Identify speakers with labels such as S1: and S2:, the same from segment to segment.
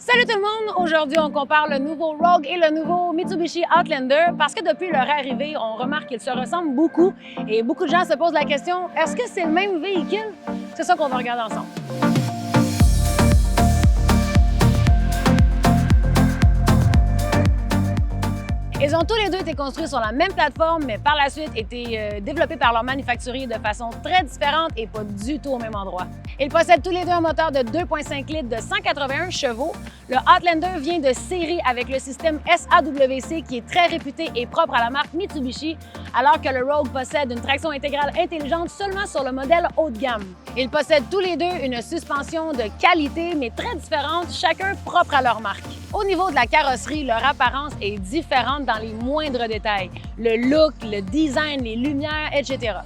S1: Salut tout le monde! Aujourd'hui, on compare le nouveau Rogue et le nouveau Mitsubishi Outlander parce que depuis leur arrivée, on remarque qu'ils se ressemblent beaucoup et beaucoup de gens se posent la question, est-ce que c'est le même véhicule? C'est ça qu'on va regarder ensemble. Ils ont tous les deux été construits sur la même plateforme, mais par la suite été développés par leur manufacturier de façon très différente et pas du tout au même endroit. Ils possèdent tous les deux un moteur de 2,5 litres de 181 chevaux. Le Outlander vient de série avec le système SAWC qui est très réputé et propre à la marque Mitsubishi, alors que le Rogue possède une traction intégrale intelligente seulement sur le modèle haut de gamme. Ils possèdent tous les deux une suspension de qualité, mais très différente, chacun propre à leur marque. Au niveau de la carrosserie, leur apparence est différente dans les moindres détails. Le look, le design, les lumières, etc.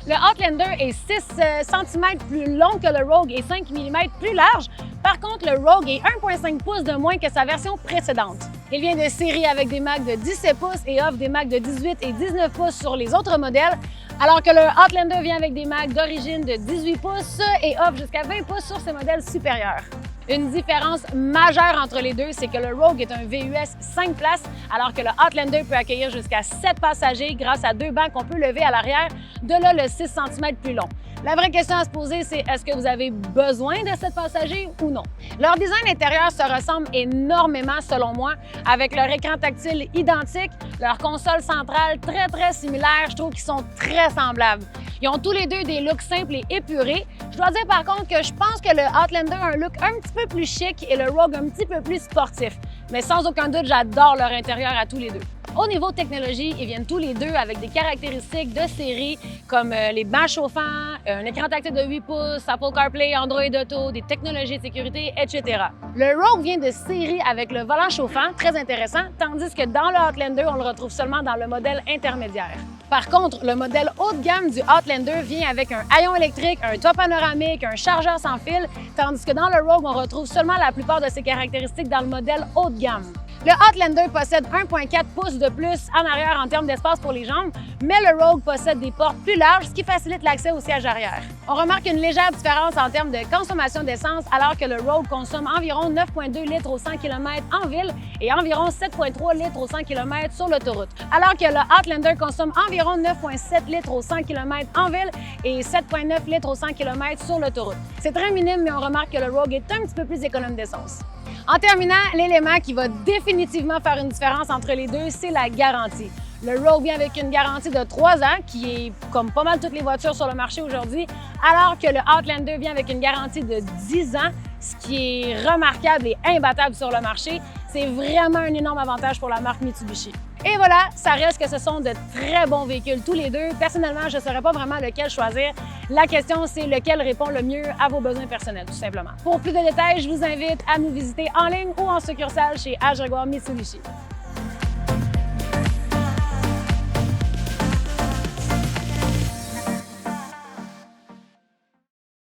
S1: Le Outlander est 6 cm plus long que le Rogue et 5 mm plus large. Par contre, le Rogue est 1,5 pouces de moins que sa version précédente. Il vient de série avec des Macs de 17 pouces et offre des Macs de 18 et 19 pouces sur les autres modèles, alors que le Outlander vient avec des Macs d'origine de 18 pouces et offre jusqu'à 20 pouces sur ses modèles supérieurs. Une différence majeure entre les deux, c'est que le Rogue est un VUS 5 places, alors que le Outlander peut accueillir jusqu'à 7 passagers grâce à 2 bancs qu'on peut lever à l'arrière, de là le 6 cm plus long. La vraie question à se poser, c'est est-ce que vous avez besoin de 7 passagers ou non? Leur design intérieur se ressemble énormément selon moi, avec leur écran tactile identique, leur console centrale très similaire, je trouve qu'ils sont très semblables. Ils ont tous les deux des looks simples et épurés. Je dois dire par contre que je pense que le Outlander a un look un petit peu plus chic et le Rogue un petit peu plus sportif. Mais sans aucun doute, j'adore leur intérieur à tous les deux. Au niveau technologie, ils viennent tous les deux avec des caractéristiques de série comme les bancs chauffants, un écran tactile de 8 pouces, Apple CarPlay, Android Auto, des technologies de sécurité, etc. Le Rogue vient de série avec le volant chauffant, très intéressant, tandis que dans le Outlander, on le retrouve seulement dans le modèle intermédiaire. Par contre, le modèle haut de gamme du Outlander vient avec un haillon électrique, un toit panoramique, un chargeur sans fil, tandis que dans le Rogue, on retrouve seulement la plupart de ces caractéristiques dans le modèle haut de gamme. Le Outlander possède 1,4 pouces de plus en arrière en termes d'espace pour les jambes, mais le Rogue possède des portes plus larges, ce qui facilite l'accès au siège arrière. On remarque une légère différence en termes de consommation d'essence, alors que le Rogue consomme environ 9,2 litres au 100 km en ville et environ 7,3 litres au 100 km sur l'autoroute, alors que le Outlander consomme environ 9,7 litres au 100 km en ville et 7,9 litres au 100 km sur l'autoroute. C'est très minime, mais on remarque que le Rogue est un petit peu plus économe d'essence. En terminant, l'élément qui va définitivement faire une différence entre les deux, c'est la garantie. Le Rogue vient avec une garantie de 3 ans, qui est comme pas mal toutes les voitures sur le marché aujourd'hui, alors que le Outlander vient avec une garantie de 10 ans, ce qui est remarquable et imbattable sur le marché. C'est vraiment un énorme avantage pour la marque Mitsubishi. Et voilà, ça reste que ce sont de très bons véhicules tous les deux. Personnellement, je ne saurais pas vraiment lequel choisir. La question, c'est lequel répond le mieux à vos besoins personnels, tout simplement. Pour plus de détails, je vous invite à nous visiter en ligne ou en succursale chez H. Grégoire Mitsubishi.